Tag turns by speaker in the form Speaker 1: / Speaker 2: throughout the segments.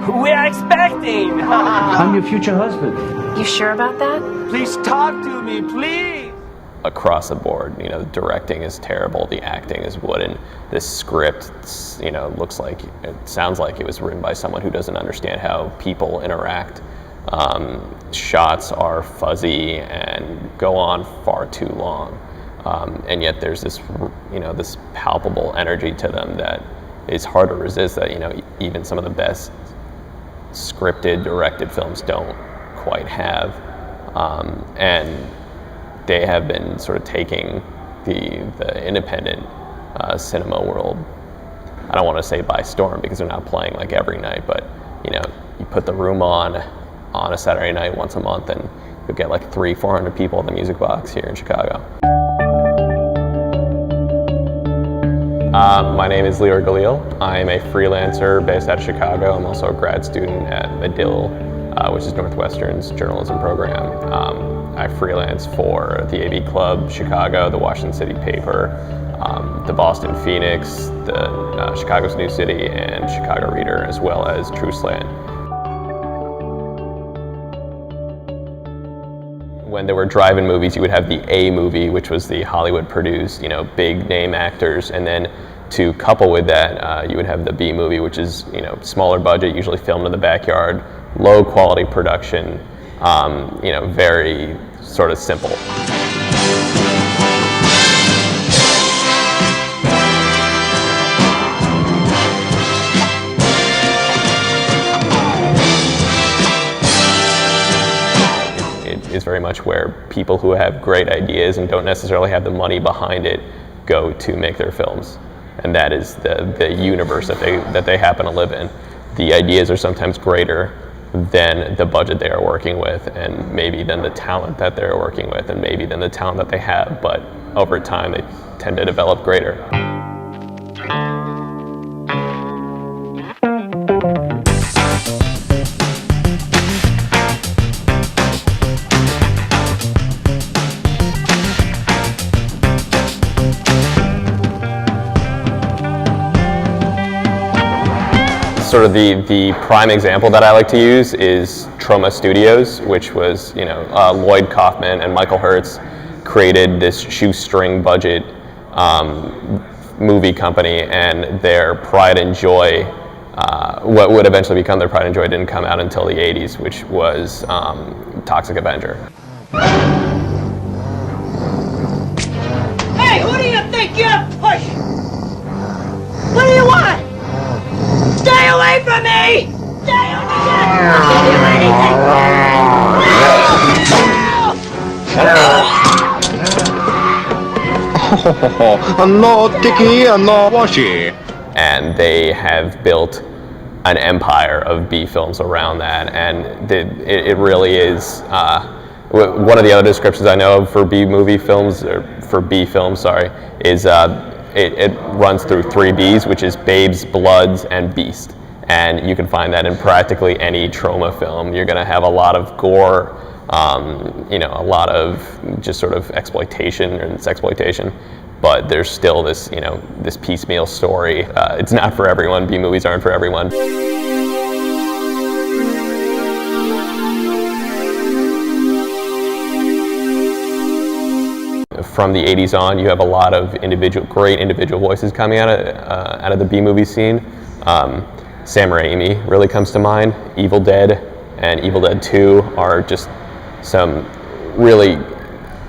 Speaker 1: We are expecting.
Speaker 2: I'm your future husband.
Speaker 3: You sure about that?
Speaker 1: Please talk to me, please.
Speaker 4: Across the board, you know, the directing is terrible, the acting is wooden, this script, you know, sounds like it was written by someone who doesn't understand how people interact. Shots are fuzzy and go on far too long, and yet there's this, you know, this palpable energy to them that is hard to resist. That, you know, even some of the best scripted, directed films don't quite have, and they have been sort of taking the independent cinema world, I don't want to say by storm, because they're not playing like every night, but, you know, you put The Room on a Saturday night once a month and you'll get like 300-400 people at the Music Box here in Chicago. My name is Lior Galil. I'm a freelancer based out of Chicago. I'm also a grad student at Medill, which is Northwestern's journalism program. I freelance for the AV Club Chicago, the Washington City Paper, the Boston Phoenix, the Chicago's New City, and Chicago Reader, as well as Truthland. When there were drive-in movies, you would have the A movie, which was the Hollywood-produced, you know, big name actors, and then to couple with that, you would have the B movie, which is, you know, smaller budget, usually filmed in the backyard, low quality production, you know, very sort of simple. It is very much where people who have great ideas and don't necessarily have the money behind it go to make their films. And that is the universe that they happen to live in. The ideas are sometimes greater than the budget they are working with, and maybe than the talent that they're working with, and maybe than the talent that they have, but over time they tend to develop greater. Sort of the prime example that I like to use is Troma Studios, which was, you know, Lloyd Kaufman and Michael Hertz created this shoestring budget movie company, and their pride and joy, what would eventually become their pride and joy, didn't come out until the 80s, which was Toxic Avenger.
Speaker 5: Hey, who do you think you're pushing? What do you want? Stay away from me! Stay away from me! I'll give you anything!
Speaker 6: No sticky, no washy.
Speaker 4: And they have built an empire of B films around that, and it really is one of the other descriptions I know of for B films, is it runs through 3 Bs, which is Babes, Bloods, and Beast. And you can find that in practically any Troma film. You're going to have a lot of gore, you know, a lot of just sort of exploitation and sexploitation. But there's still this, you know, this piecemeal story. It's not for everyone. B movies aren't for everyone. From the 80s on, you have a lot of great individual voices coming out of the B movie scene. Sam Raimi really comes to mind. Evil Dead and Evil Dead 2 are just some really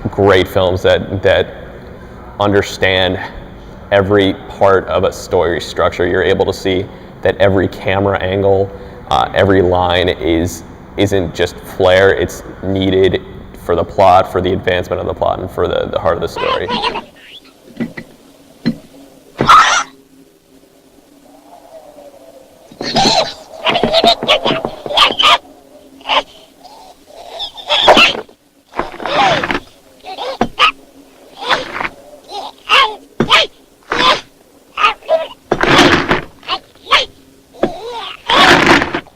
Speaker 4: great films that understand every part of a story structure. You're able to see that every camera angle, every line isn't just flair, it's needed for the plot, for the advancement of the plot, and for the heart of the story.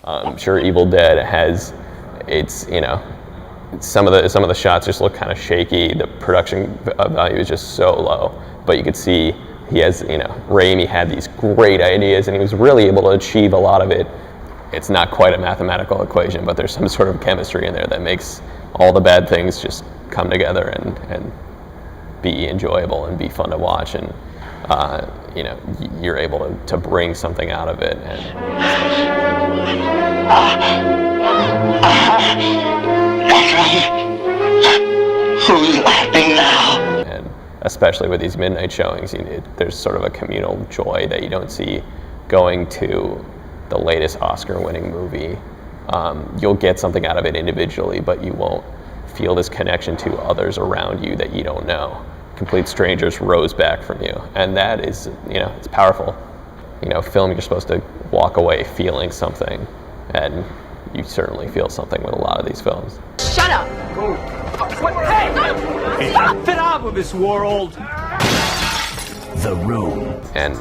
Speaker 4: I'm sure Evil Dead has some of the shots just look kind of shaky. The production value is just so low, but you could see Raimi had these great ideas, and he was really able to achieve a lot of it it's not quite a mathematical equation, but there's some sort of chemistry in there that makes all the bad things just come together and be enjoyable and be fun to watch, and you know, you're able to bring something out of it. And
Speaker 3: that's right. Who's laughing now?
Speaker 4: And especially with these midnight showings, there's sort of a communal joy that you don't see going to the latest Oscar-winning movie. You'll get something out of it individually, but you won't feel this connection to others around you that you don't know. Complete strangers rose back from you, and that is, you know, it's powerful. You know, film, you're supposed to walk away feeling something, and you certainly feel something with a lot of these films.
Speaker 5: Shut up!
Speaker 1: Hey! Stop! Get out of this world!
Speaker 2: The Room.
Speaker 4: And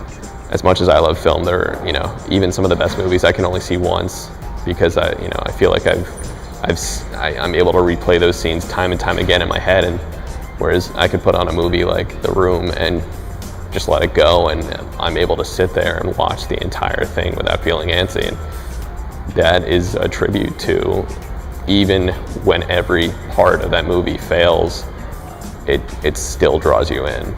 Speaker 4: as much as I love film, there are, you know, even some of the best movies I can only see once, because I feel like I'm able to replay those scenes time and time again in my head, and whereas I could put on a movie like The Room and just let it go, and I'm able to sit there and watch the entire thing without feeling antsy. And that is a tribute to, even when every part of that movie fails, it still draws you in.